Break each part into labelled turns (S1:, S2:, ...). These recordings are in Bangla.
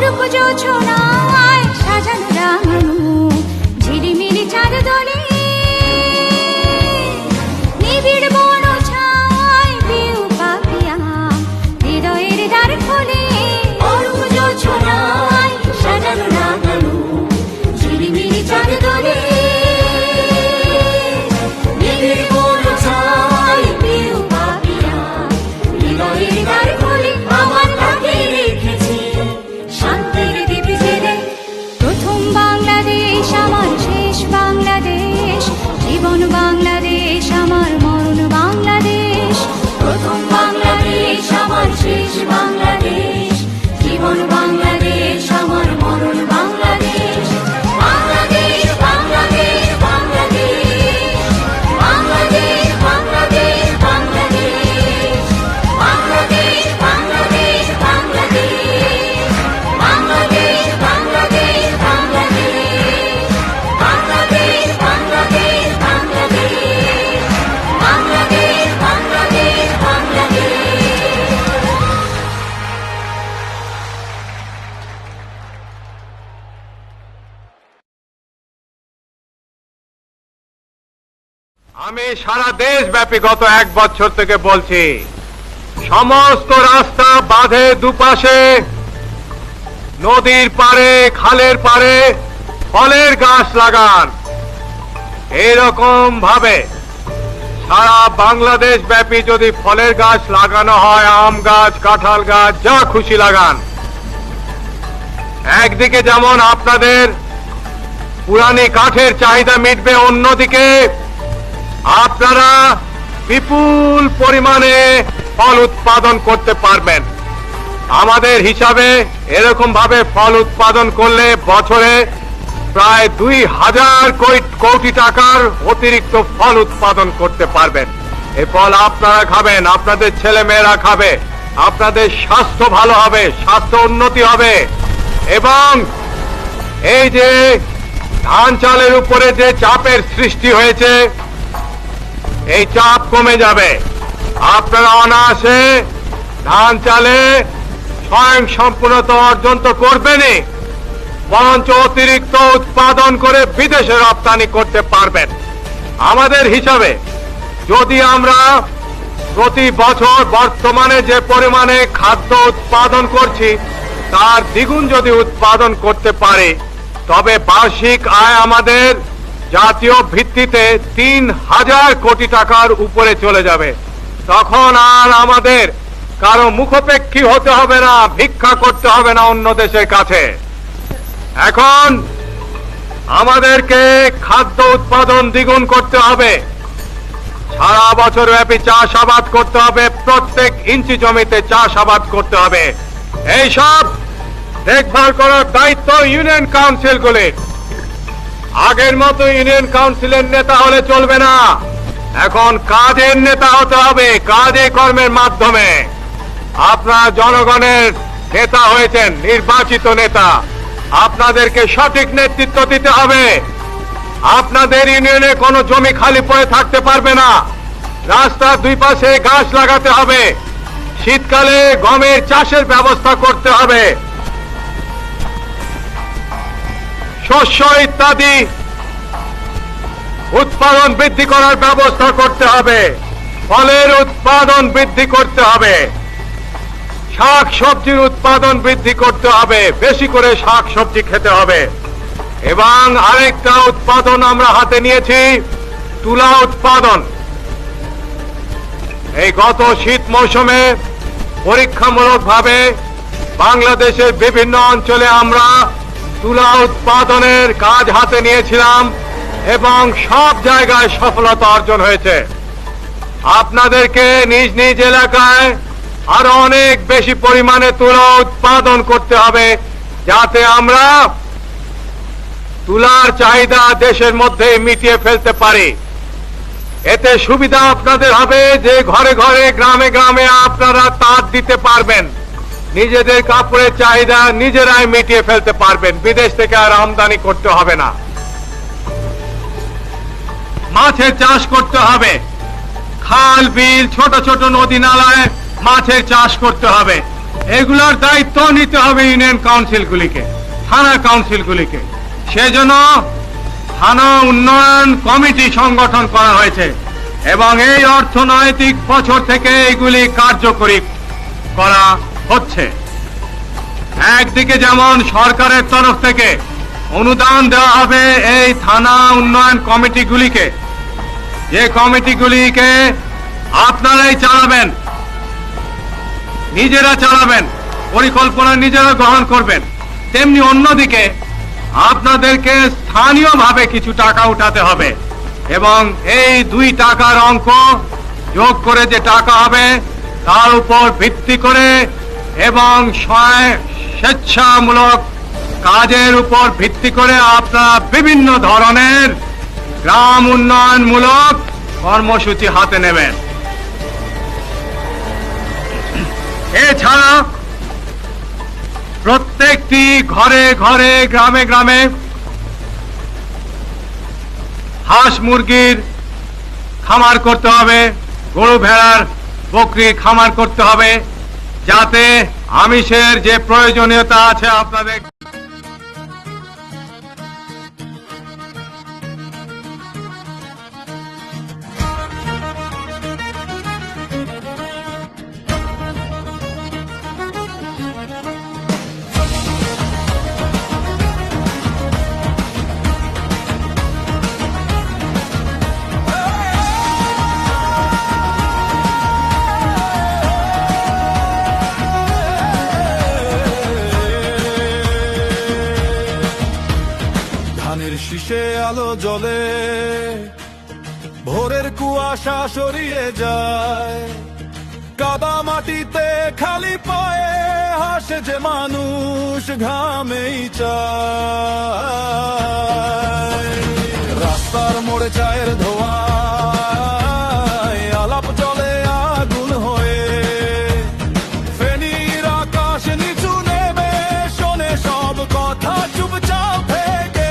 S1: অরূপ জোছনায় সাজানো রাঙানো ঝিলিমিলি চাঁদ দোলে নিবিড় বন ছায় পিউ পাপিয়া হৃদয়ের দ্বার খোলে অরূপ জোছনায় সাজানো রাঙানো ঝিলিমিলি চাঁদ দোলে নিবিড় বন ছায় পিউ পাপিয়া হৃদয়ের দ্বার খোলে আমার তাকে রেখেছি শান্তির দ্বীপ জেলে প্রথম বাংলাদেশ আমার শেষ বাংলাদেশ জীবন বাংলাদেশ আমার মরণ বাংলাদেশ প্রথম বাংলাদেশ আমার শেষ বাংলাদেশ জীবন বাংলাদেশ আমার মরণ বাংলাদেশ বাংলাদেশ বাংলাদেশ বাংলাদেশ বাংলাদেশ বাংলাদেশ বাংলাদেশ বাংলাদেশ বাংলাদেশ বাংলাদেশ বাংলাদেশ বাংলাদেশ বাংলাদেশ বাংলাদেশ বাংলাদেশ বাংলাদেশ বাংলাদেশ
S2: আমি সারা দেশব্যাপী গত 1 বছর থেকে বলছি, সমস্ত রাস্তা বাঁধে দুপাশে নদীর পারে খালের পারে ফলের গাছ লাগান। এইরকম ভাবে সারা বাংলাদেশ ব্যাপী যদি ফলের গাছ লাগানো হয়, আম গাছ কাঁঠাল গাছ যা খুশি লাগান। একদিকে যেমন আপনাদের পুরানি কাঠের চাহিদা মিটবে, অন্যদিকে আপনারা বিপুল পরিমাণে ফল উৎপাদন করতে পারবেন। আমাদের হিসাবে এরকম ভাবে ফল উৎপাদন করলে বছরে প্রায় 2000 কোটি টাকার অতিরিক্ত ফল উৎপাদন করতে পারবেন। এই ফল আপনারা খাবেন, আপনাদের ছেলে মেয়েরা খাবে, আপনাদের স্বাস্থ্য ভালো হবে, স্বাস্থ্য উন্নতি হবে এবং এই যে ধান চালের উপরে যে চাপের সৃষ্টি হয়েছে এই চাপ কমে যাবে। আপনারা অনায়াসে ধান চালে স্বয়ং সম্পূর্ণতা অর্জন তো করবেনই, বরঞ্চ অতিরিক্ত উৎপাদন করে বিদেশে রপ্তানি করতে পারবেন। আমাদের হিসাবে যদি আমরা প্রতি বছর বর্তমানে যে পরিমাণে খাদ্য উৎপাদন করছি তার দ্বিগুণ যদি উৎপাদন করতে পারি, তবে বার্ষিক আয় আমাদের জাতীয় ভিত্তিতে 3000 কোটি টাকার উপরে চলে যাবে। তখন আর আমাদের কারো মুখাপেক্ষী হতে হবে না, ভিক্ষা করতে হবে না অন্য দেশের কাছে। এখন আমাদেরকে খাদ্য উৎপাদন দ্বিগুণ করতে হবে, সারা বছর ব্যাপী চাষাবাদ করতে হবে, প্রত্যেক ইঞ্চি জমিতে চাষাবাদ করতে হবে। এইসব দেখভাল করার দায়িত্ব ইউনিয়ন কাউন্সিলগুলির। আগের মতো ইউনিয়ন কাউন্সিলের নেতা হলে চলবে না, এখন কাজের নেতা হতে হবে, কাজে কর্মের মাধ্যমে। আপনারা জনগণের নেতা হয়েছেন, নির্বাচিত নেতা, আপনাদেরকে সঠিক নেতৃত্ব দিতে হবে। আপনাদের ইউনিয়নে কোনো জমি খালি পড়ে থাকতে পারবে না, রাস্তার দুই পাশে গাছ লাগাতে হবে, শীতকালে গমের চাষের ব্যবস্থা করতে হবে, শস্য ইত্যাদি উৎপাদন বৃদ্ধি করার ব্যবস্থা করতে হবে, ফলের উৎপাদন বৃদ্ধি করতে হবে, শাক সবজির উৎপাদন বৃদ্ধি করতে হবে, বেশি করে শাক সবজি খেতে হবে। এবং আরেকটা উৎপাদন আমরা হাতে নিয়েছি, তুলা উৎপাদন। এই গত শীত মৌসুমে পরীক্ষামূলকভাবে বাংলাদেশের বিভিন্ন অঞ্চলে আমরা তুলা উৎপাদনের কাজ হাতে নিয়েছিলাম এবং সব জায়গায় সফলতা অর্জন হয়েছে। আপনাদেরকে নিজ নিজ এলাকায় আরো অনেক বেশি পরিমাণে তুলা উৎপাদন করতে হবে, যাতে আমরা তুলার চাহিদা দেশের মধ্যে মিটিয়ে ফেলতে পারি। এতে সুবিধা আপনাদের হবে যে ঘরে ঘরে গ্রামে গ্রামে আপনারা তাঁত দিতে পারবেন, নিজেদের কাপড়ের চাহিদা নিজেরাই মিটিয়ে ফেলতে পারবেন, বিদেশ থেকে আর আমদানি করতে হবে না। মাছের চাষ করতে হবে, খাল বিল ছোট ছোট নদী নালায় মাছের চাষ করতে হবে, এগুলোর দায়িত্ব নিতে হবে ইউনিয়ন কাউন্সিলগুলিকে, থানা কাউন্সিলগুলিকে। সেজন্য থানা উন্নয়ন কমিটি সংগঠন করা হয়েছে এবং এই অর্থনৈতিক বছর থেকে এগুলি কার্যকরী করা হচ্ছে। একদিকে যেমন সরকারের তরফ থেকে অনুদান দেওয়া হবে এই থানা উন্নয়ন কমিটিগুলিকে, যে কমিটিগুলিকে আপনারাই চালাবেন, নিজেরা চালাবেন, পরিকল্পনা নিজেরা গ্রহণ করবেন। তেমনি অন্যদিকে আপনাদেরকে স্থানীয়ভাবে কিছু টাকা উঠাতে হবে এবং এই 2 টাকার অঙ্ক যোগ করে যে টাকা হবে তার উপর ভিত্তি করে এবং স্বেচ্ছামূলক কাজের উপর ভিত্তি করে আপনারা বিভিন্ন ধরনের গ্রাম উন্নয়নমূলক কর্মসূচি হাতে নেবেন। এছাড়া প্রত্যেকটি ঘরে ঘরে গ্রামে গ্রামে হাঁস মুরগির খামার করতে হবে, গরু ভেড়ার বকরির খামার করতে হবে, যাতে আমিষের যে প্রয়োজনীয়তা আছে আপনাদের
S3: শীষে আলো জ্বলে, ভোরের কুয়াশা সরিয়ে যায়, কাদা মাটিতে খালি পায়ে হাসে যে মানুষ ঘামেই চায়। রাস্তার মোড়ে চায়ের ধোঁয়ায় আলাপ জলে আগুন হয়ে, ফেনীর আকাশ নিচু নেমে শোনে সব কথা চুপচাপ থেকে।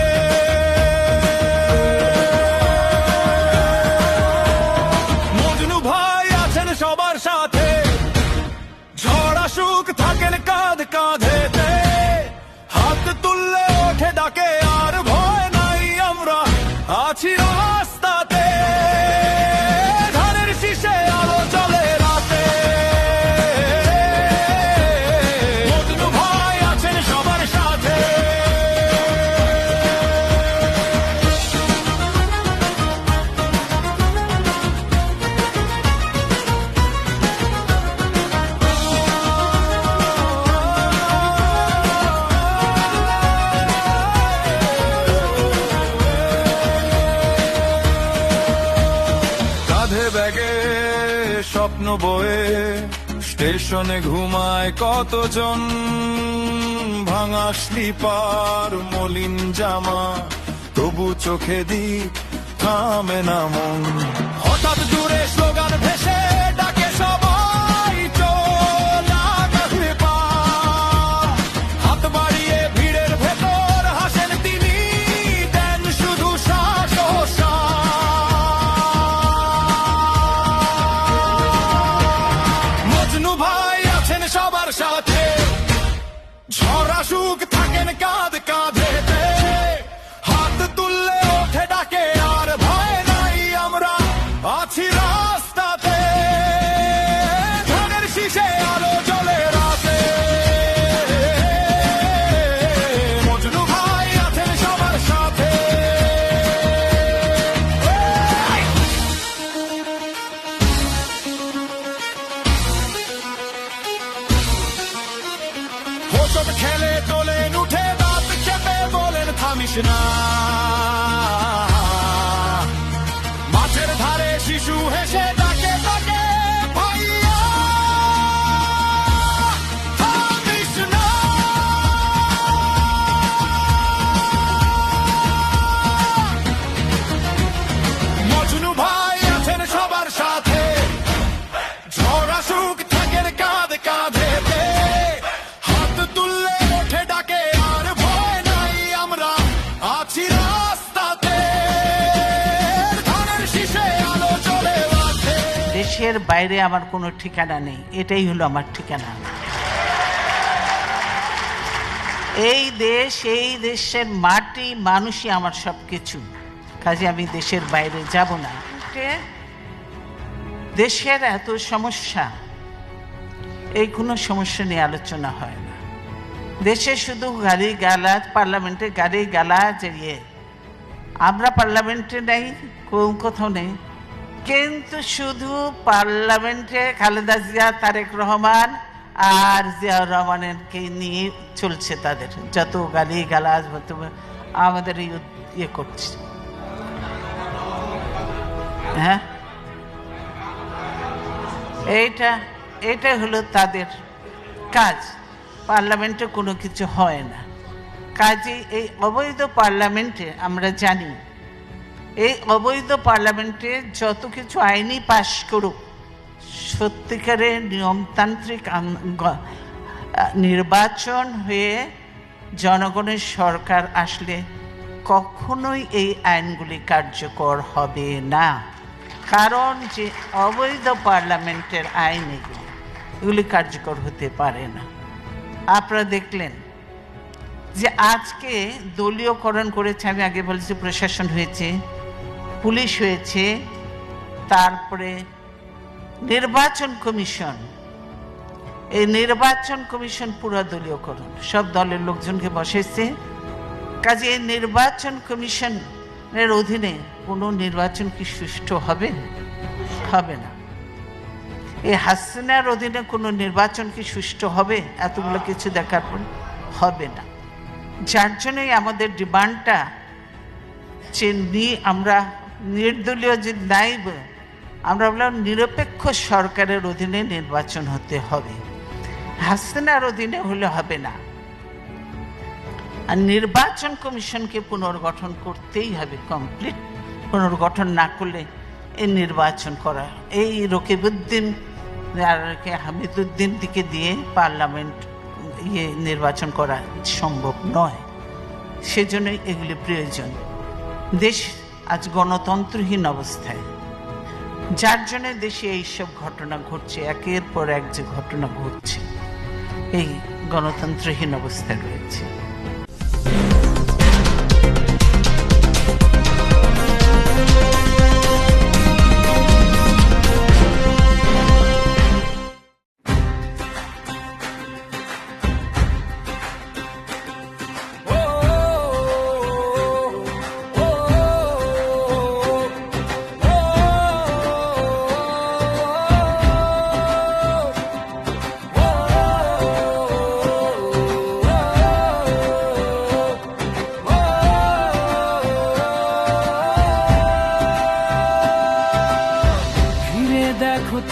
S3: মজনু ভাই আছেন সবার সাথে, ঝড় আসুক থাকেন কাঁধ কাঁধেতে, হাত তুললে ওঠে ডাকে আর ভয় নাই, আমরা আছি রাস্তাতে। ধানের শীষে আলো জ্বলে রাতে, মজনু ভাই আছেন সবার সাথে। কাঁধে ব্যাগে স্বপ্ন বয়ে স্টেশনে ঘুমায় কতজন, ভাঙা স্লিপার মলিন জামা তবু চোখে দি থামে না মন। হঠাৎ দূরে স্লোগান ভেসে ডাকে সবাই, চল আগামী পা। হাত বাড়িয়ে ভিড়ের ভেতর হাসেন তিনি, দেন শুধু শ্বাস ও মজনু ভাই আছেন সবার সাথে, ঝড় আসুক থাকেন কাঁধ কাঁধেতে, হাত তুললে ওঠে ডাকে আর ভয় নাই, আমরা আছি রাস্তাতে। ধানের শীষে আলো জ্বলে রাতে, মজনু ভাই আছেন সবার সাথে। হোসট খেলে তোলেন উঠে, দাঁত চেপে বলেন থামিস না। মাঠের ধারে শিশু হেসে ডাকে ডাকে, ভাইয়া থামিস না। মজনু ভাই আছেন সবার সাথে, ঝড় আসুক থাকেন কাঁধ কাঁধেতে, হাত তুললে ওঠে ডাকে আর ভয় নাই, আমরা আছি রাস্তাতে। ধানের শীষে আলো জ্বলে রাতে।
S4: দেশের বাইরে আমার কোনো ঠিকানা নেই, এটাই হলো আমার ঠিকানা। এই দেশ, এই দেশের মাটি, মানুষই আমার সব কিছু, কাজে আমি দেশের বাইরে যাব না। দেশের এত সমস্যা, এই কোনো সমস্যা নিয়ে আলোচনা হয় না। দেশে শুধু গালি গালাজ, পার্লামেন্টে গালি গালাজ, আমরা পার্লামেন্টে নেই, কোথাও নেই, কিন্তু শুধু পার্লামেন্টে খালেদা জিয়া, তারেক রহমান আর জিয়াউর রহমানকে নিয়ে চলছে, তাদের যত গালি গালাজ আমাদের ইয়ে করছে। হ্যাঁ, এইটা হলো তাদের কাজ। পার্লামেন্টে কোনো কিছু হয় না। কাজে এই অবৈধ পার্লামেন্টে আমরা জানি, এই অবৈধ পার্লামেন্টে যত কিছু আইনি পাশ করুক, সত্যিকারের নিয়মতান্ত্রিক নির্বাচন হয়ে জনগণের সরকার আসলে কখনোই এই আইনগুলি কার্যকর হবে না। কারণ যে অবৈধ পার্লামেন্টের আইন এগুলি কার্যকর হতে পারে না। আপনারা দেখলেন যে আজকে দলীয়করণ করেছে, আমি আগে বলেছি প্রশাসন হয়েছে, পুলিশ হয়েছে, তারপরে নির্বাচন কমিশন। এই নির্বাচন কমিশন পুরো দলীয়করণ, সব দলের লোকজনকে বসেছে। কাজে এই নির্বাচন কমিশনের অধীনে কোনো নির্বাচন কি সুষ্ঠু হবে? হবে না। এই হাসিনার অধীনে কোনো নির্বাচন কি সুষ্ঠু হবে? এতগুলো কিছু দেখার পর হবে না। যার জন্যই আমাদের ডিমান্ডটা যে আমরা নির্দলীয় যে নাইব, আমরা বললাম নিরপেক্ষ সরকারের অধীনে নির্বাচন হতে হবে, হাসিনার অধীনে হলে হবে না। আর নির্বাচন কমিশনকে পুনর্গঠন করতেই হবে, কমপ্লিট পুনর্গঠন না করলে এই নির্বাচন করা, এই রকিবউদ্দিন আর হামিদুদ্দিন দিকে দিয়ে পার্লামেন্ট নির্বাচন করা সম্ভব নয়। সেজন্যই এগুলি প্রয়োজন। দেশ আজ গণতন্ত্রহীন অবস্থায়, যার জন্য দেশে এইসব ঘটনা ঘটছে, একের পর এক যে ঘটনা ঘটছে, এই গণতন্ত্রহীন অবস্থায় রয়েছে।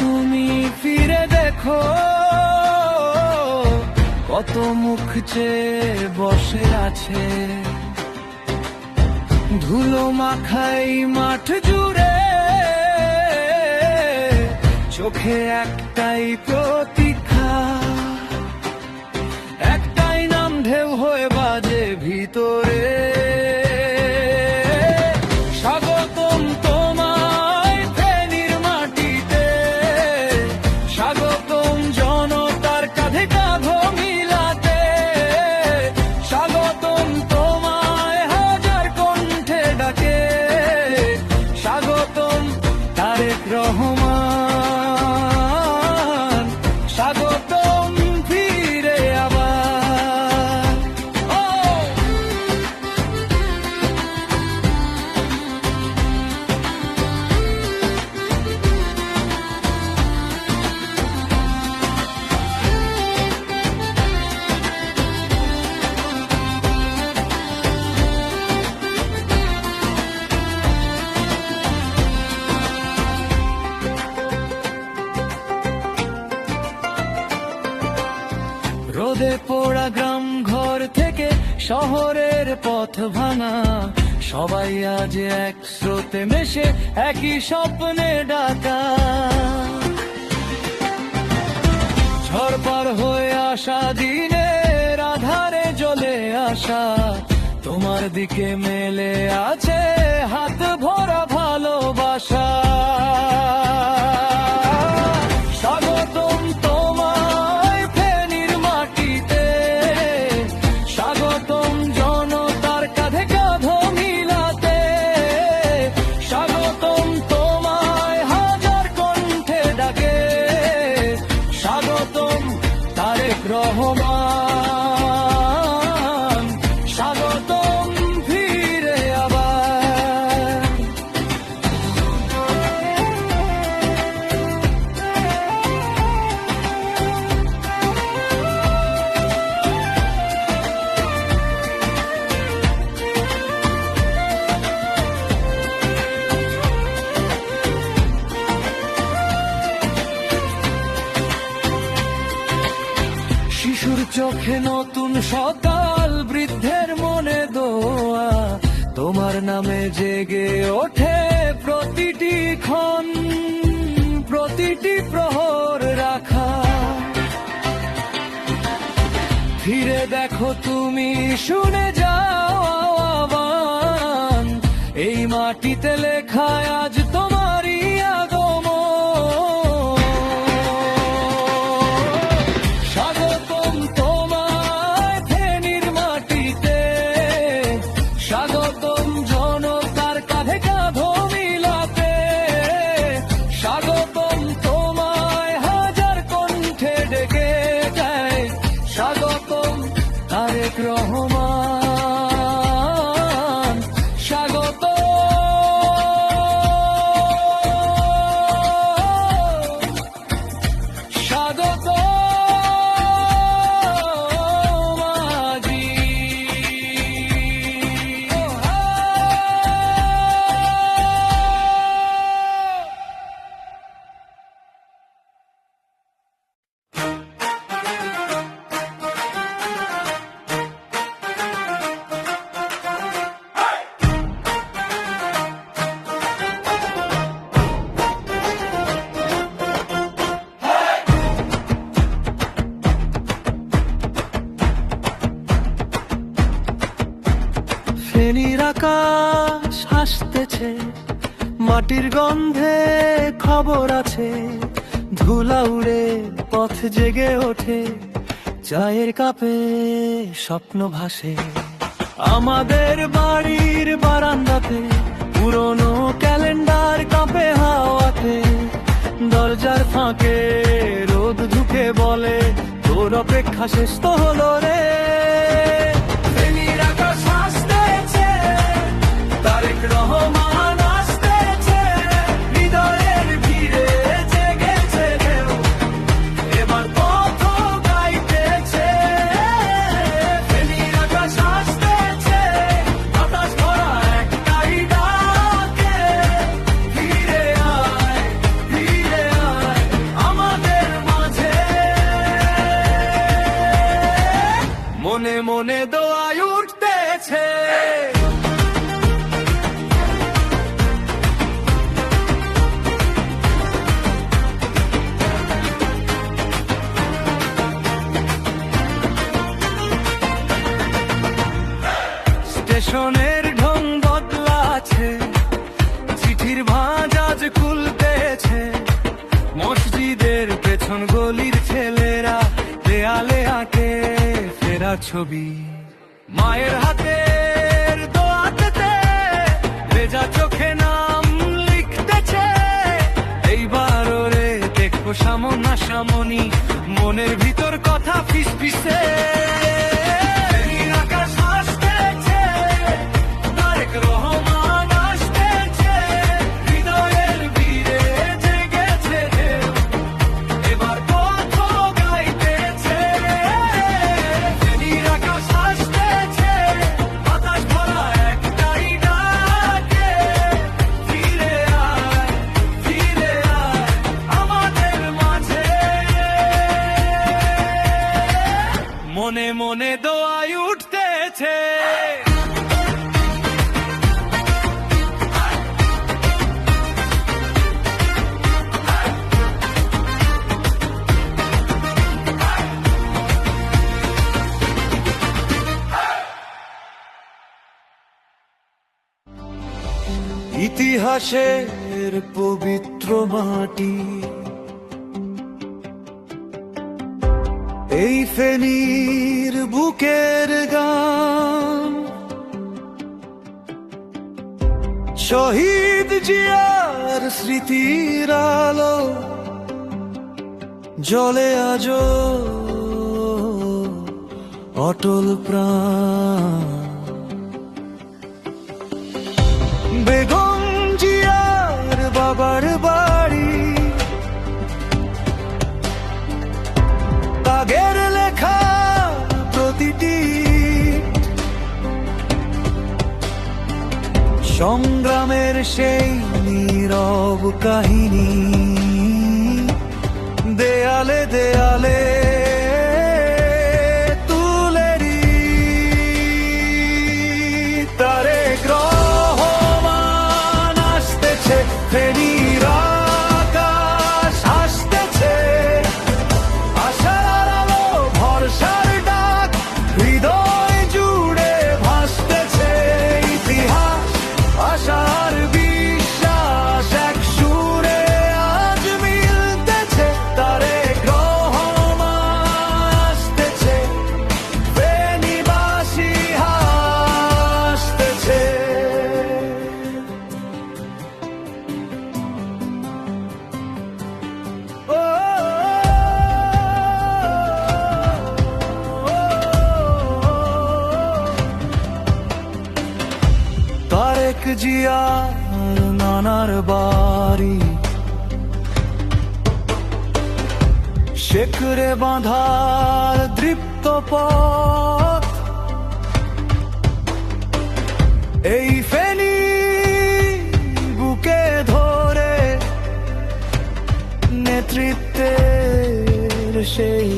S3: তুমি ফিরে দেখো, কত মুখ চেয়ে বসে আছে ধুলো মাখাই মাঠ জুড়ে, চোখে একটাই প্রতীক্ষা, একটাই নাম ঢেউ হয়ে বাজে ভিতরে। স্বাগতম তোমায় ফেনীর মাটিতে, স্বাগতম জনতার কাঁধে কাঁধ মিলাতে, স্বাগতম তোমায় হাজার কণ্ঠে ডাকে, স্বাগতম তারেক রহমান, স্বাগতম ফিরে আবার। রোদে পোড়া গ্রাম ঘর থেকে শহরের পথ ভাঙা, সবাই আজ এক স্রোতে মেশে একই স্বপ্নে ডাকা। ঝড় পার হয়ে আসা দিনের আধারে জ্বলে আসা, তোমার দিকে মেলে আছে হাত ভরা ভালোবাসা। স্বাগতম তোমায় ফেনীর মাটিতে, স্বাগতম
S5: সকাল বৃদ্ধের মনে দোয়া, তোমার নামে জেগে ওঠে প্রতিটি ক্ষণ, প্রতিটি প্রহর রাখা। ফিরে দেখো তুমি, শুনে যাও আহ্বান, এই মাটিতে লেখায় আজ তোমারই আগমন। স্বাগতম তোমায় ফেনীর মাটিতে, স্বাগতম জনতার কাঁধে কাঁধো মিলাতে, স্বাগতম তোমায় হাজার কণ্ঠে ডেকে যায়, স্বাগতম তারেক রহমান, স্বাগত। স্বাগত মাঝি। ফেনীর আকাশ হাসতেছে, মাটির গন্ধে খবর আছে, ধুলা উড়ে পথ জেগে ওঠে, চায়ের কাপে স্বপ্ন ভাসে। আমাদের বাড়ির বারান্দাতে পুরনো ক্যালেন্ডার কাঁপে হাওয়াতে, দরজার ফাঁকে রোদ ঢুকে বলে তোর অপেক্ষা শেষ তো হলো রে। ফেনীর আকাশ হাসতেছে, তারেক রহমান আসতেছে, হৃদয়ের ভিড়ে জেগেছে ঢেউ, এবার পথ গাইতেছে। ফেনীর আকাশ হাসতেছে, বাতাস ভরা একটাই ডাকে, ফিরে আয়, ফিরে আয় আমাদের মাঝে। মনে মনে দোয়ায় উঠতেছে, স্টেশনের ঢং বদলাছে, চিঠির ভাঁজ আজ খুলতেছে, মসজিদের পেছন গলির ছেলেরা দেয়ালে আঁকে ফেরা ছবি, মায়ের হাতের দোয়াতে ভেজা চোখে নাম লিখতেছে। এইবার ওরে দেখো সামনা সামনি, মনের ভিতর কথা ফিসফিসে। ফেনীর আকাশ হাসতেছে, তারেক রহমান আসতেছে, হৃদয়ের ভিড়ে জেগেছে ঢেউ, এবার পথ গাইতেছে। ফেনীর আকাশ হাসতেছে, বাতাস ভরা একটাই ডাকে, ফিরে আয়, ফিরে আয় আমাদের মাঝে। মনে মনে দোয়ায় উঠতেছে, ইতিহাসের পবিত্র মাটি, এই ফেনীর বুকের গান, শহীদ জিয়ার স্মৃতির আলো জলে আজো অটল প্রাণ। বেগম জিয়ার বাবার বাড়ি, তাগের লেখা প্রতিটি সংগ্রামের সেই নীরব কাহিনী, দেয়ালে দেয়ালে তুলে শেখ জিয়া নানার বাড়ি, শেখরে বাঁধার দৃপ্ত পথ, এই ফেনী বুকে ধরে নেতৃত্বের সেই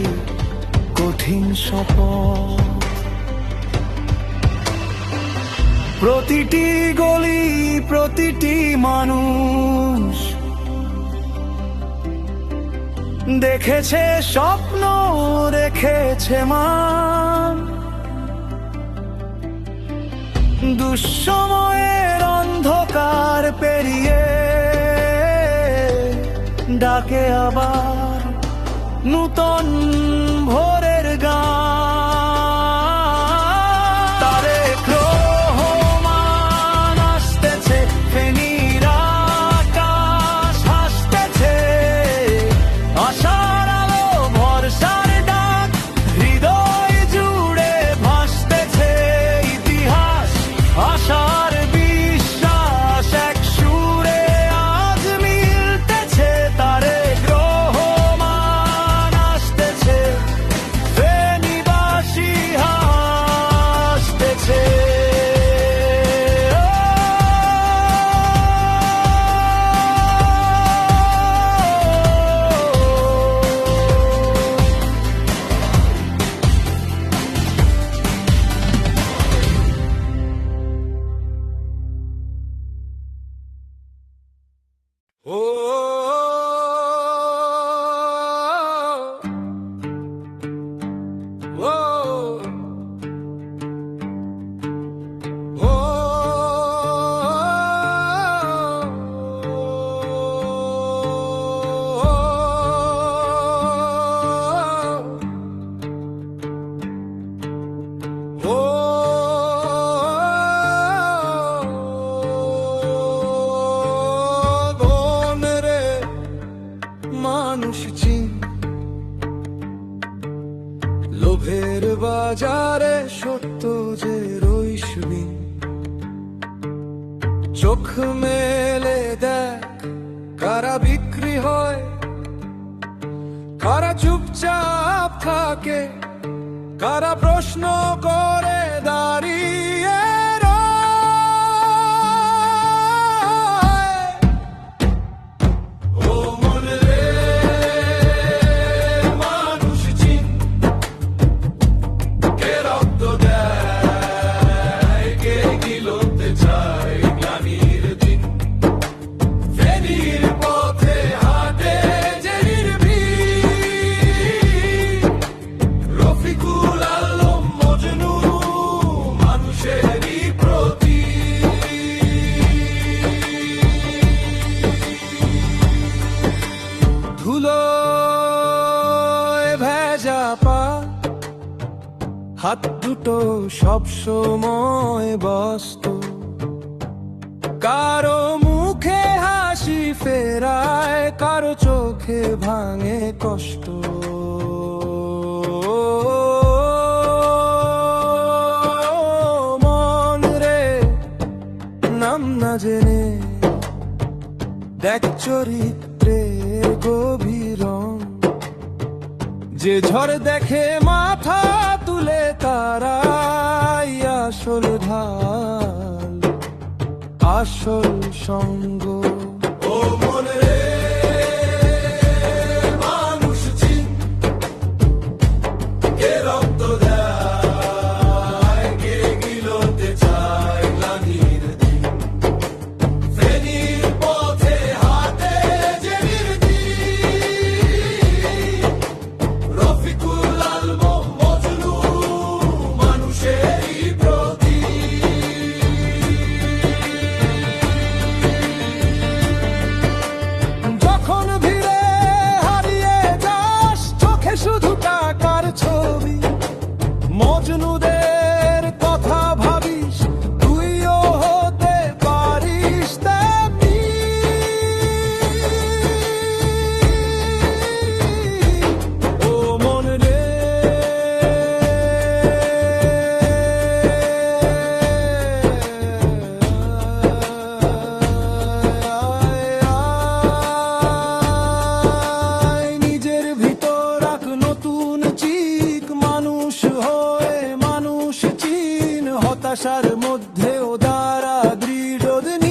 S5: কঠিন শপথ। প্রতিটি গলি, প্রতিটি মানুষ দেখেছে স্বপ্ন, রেখেছে মান। দুঃসময়ের অন্ধকার পেরিয়ে ডাকে আবার নূতন ভোরের গান। তারেক রহমান আসতেছে, ফেনীর আকাশ হাসতেছে, আশার আলো ভরসার ডাক হৃদয় জুড়ে ভাসতেছে। ইতিহাস আশার বিশ্বাস এক সুরে আজ মিলতেছে। তারেক রহমান আসতেছে, ফেনীবাসী হাসতেছে।
S3: ও ও ও মানুষ চিন লোভের বাজারে সত্য যে রইসবি, চোখ মেলে দেখ কারা বিক্রি হয়, কারা চুপচাপ থাকে, কারা প্রশ্ন করে দাঁড়িয়ে রয়। ও মন রে মানুষ চিন, কে রক্ত দেয়, কে গিলোতে চায় গ্লানির দিন। ফেনীর পথে হাঁটে যে নির্ভীক, রফিকুল আলম মজনু মানুষেরই প্রতীক। ধুলোয় ভেজা পা, হাত দুটো সব সময় ব্যস্ত, কারো মুখে হাসি ফেরায়, কারো চোখে ভাঙে কষ্ট। মন রে নাম না জেনে দেখ চরিত্রে গভীর রং, যে ঝড় দেখে মাথা তুলে তারাই আসল ঢাল, আসল সঙ্গ। ও মন রে মানুষ চিন, কে রক্ত দেয়, কে গিলোতে চায় গ্লানির দিন। ফেনীর পথে হাঁটে যে নির্ভীক, রফিকুল আলম মজনু মানুষেরই প্রতীক।
S5: নিরাশার মধ্যেও তারা দৃঢ়